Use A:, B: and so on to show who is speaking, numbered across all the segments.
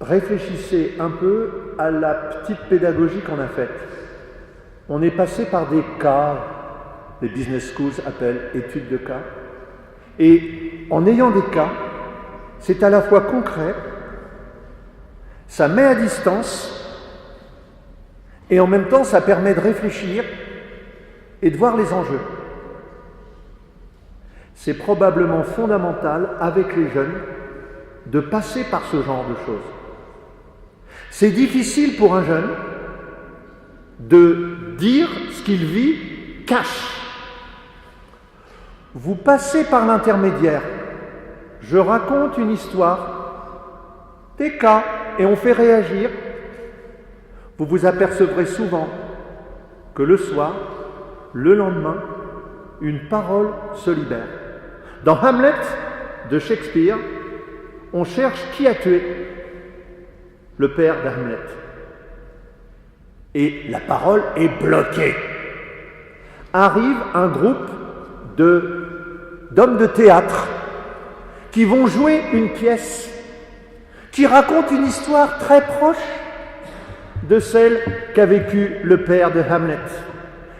A: réfléchissez un peu à la petite pédagogie qu'on a faite. On est passé par des cas, les business schools appellent études de cas, et en ayant des cas, c'est à la fois concret, ça met à distance, et en même temps ça permet de réfléchir et de voir les enjeux. C'est probablement fondamental avec les jeunes de passer par ce genre de choses. C'est difficile pour un jeune de dire ce qu'il vit cash. Vous passez par l'intermédiaire. Je raconte une histoire, des cas, et on fait réagir. Vous vous apercevrez souvent que le soir, le lendemain, une parole se libère. Dans Hamlet de Shakespeare, on cherche qui a tué le père d'Hamlet. Et la parole est bloquée. Arrive un groupe d'hommes de théâtre qui vont jouer une pièce qui raconte une histoire très proche de celle qu'a vécue le père de Hamlet.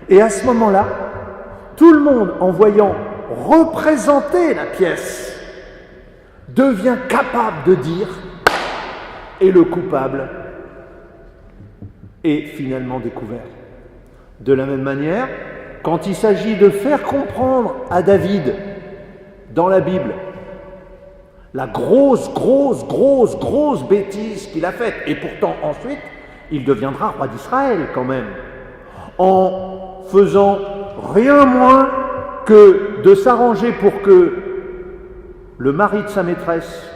A: Et à ce moment-là, tout le monde, en voyant représenter la pièce, devient capable de dire « et le coupable est finalement découvert ». De la même manière, quand il s'agit de faire comprendre à David, dans la Bible, la grosse bêtise qu'il a faite, et pourtant ensuite, il deviendra roi d'Israël quand même, en faisant rien moins que de s'arranger pour que le mari de sa maîtresse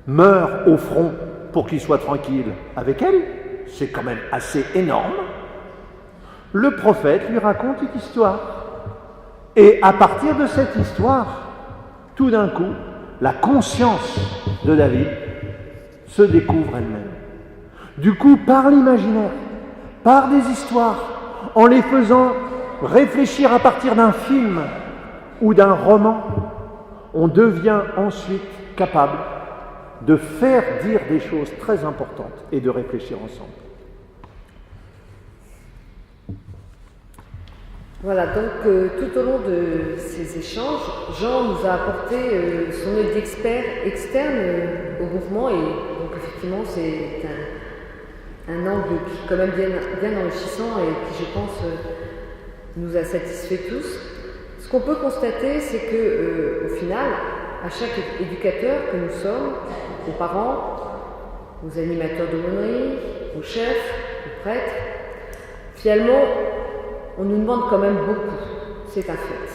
A: meure au front pour qu'il soit tranquille avec elle, c'est quand même assez énorme. Le prophète lui raconte une histoire. Et à partir de cette histoire, tout d'un coup, la conscience de David se découvre elle-même. Du coup, par l'imaginaire, par des histoires, en les faisant réfléchir à partir d'un film ou d'un roman, on devient ensuite capable de faire dire des choses très importantes et de réfléchir ensemble.
B: Voilà, donc tout au long de ces échanges, Jean nous a apporté son œil d'expert externe au mouvement, et donc effectivement c'est un angle qui est quand même bien enrichissant et qui, je pense, nous a satisfait tous. Ce qu'on peut constater, c'est que au final, à chaque éducateur que nous sommes, aux parents, aux animateurs d'aumônerie, aux chefs, aux prêtres, finalement, on nous demande quand même beaucoup, c'est un fait.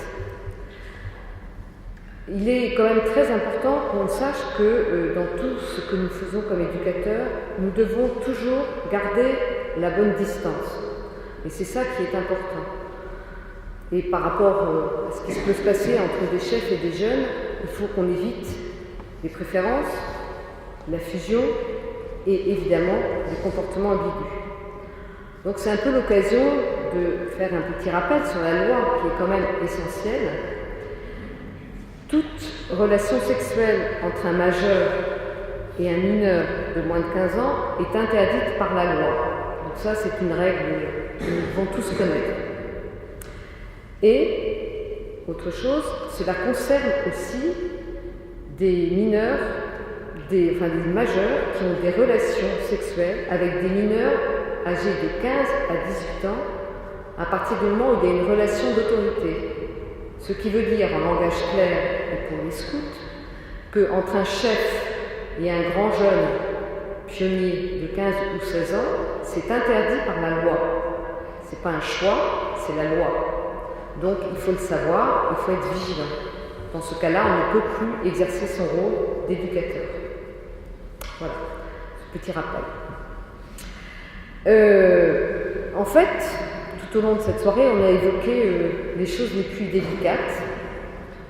B: Il est quand même très important qu'on sache que dans tout ce que nous faisons comme éducateurs, nous devons toujours garder la bonne distance. Et c'est ça qui est important. Et par rapport à ce qui peut se passer entre des chefs et des jeunes, il faut qu'on évite les préférences, la fusion et évidemment les comportements ambigus. Donc c'est un peu l'occasion de faire un petit rappel sur la loi qui est quand même essentielle. Toute relation sexuelle entre un majeur et un mineur de moins de 15 ans est interdite par la loi. Donc ça, c'est une règle que nous devons tous connaître. Et, autre chose, cela concerne aussi des mineurs, des majeurs qui ont des relations sexuelles avec des mineurs âgés de 15 à 18 ans, à partir du moment où il y a une relation d'autorité. Ce qui veut dire, en langage clair et pour les scouts, qu'entre un chef et un grand jeune pionnier de 15 ou 16 ans, c'est interdit par la loi. Ce n'est pas un choix, c'est la loi. Donc il faut le savoir, il faut être vigilant. Dans ce cas-là, on ne peut plus exercer son rôle d'éducateur. Voilà, ce petit rappel. En fait, tout au long de cette soirée, on a évoqué les choses les plus délicates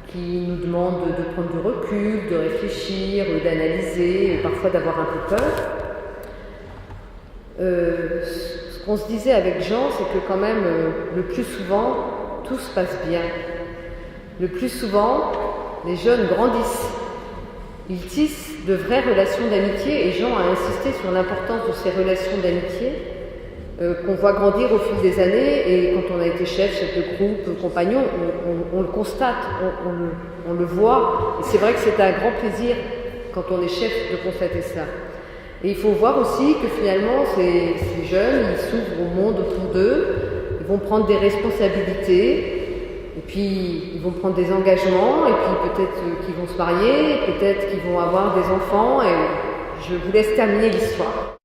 B: qui nous demandent de prendre du recul, de réfléchir, d'analyser, parfois d'avoir un peu peur. Ce qu'on se disait avec Jean, c'est que quand même, le plus souvent, tout se passe bien. Le plus souvent, les jeunes grandissent. Ils tissent de vraies relations d'amitié et Jean a insisté sur l'importance de ces relations d'amitié qu'on voit grandir au fil des années et quand on a été chef de groupe, compagnon, on le constate, on le voit et c'est vrai que c'est un grand plaisir quand on est chef de constater ça. Et il faut voir aussi que finalement ces jeunes, ils s'ouvrent au monde autour d'eux, ils vont prendre des responsabilités et puis ils vont prendre des engagements et puis peut-être qu'ils vont se marier, peut-être qu'ils vont avoir des enfants et je vous laisse terminer l'histoire.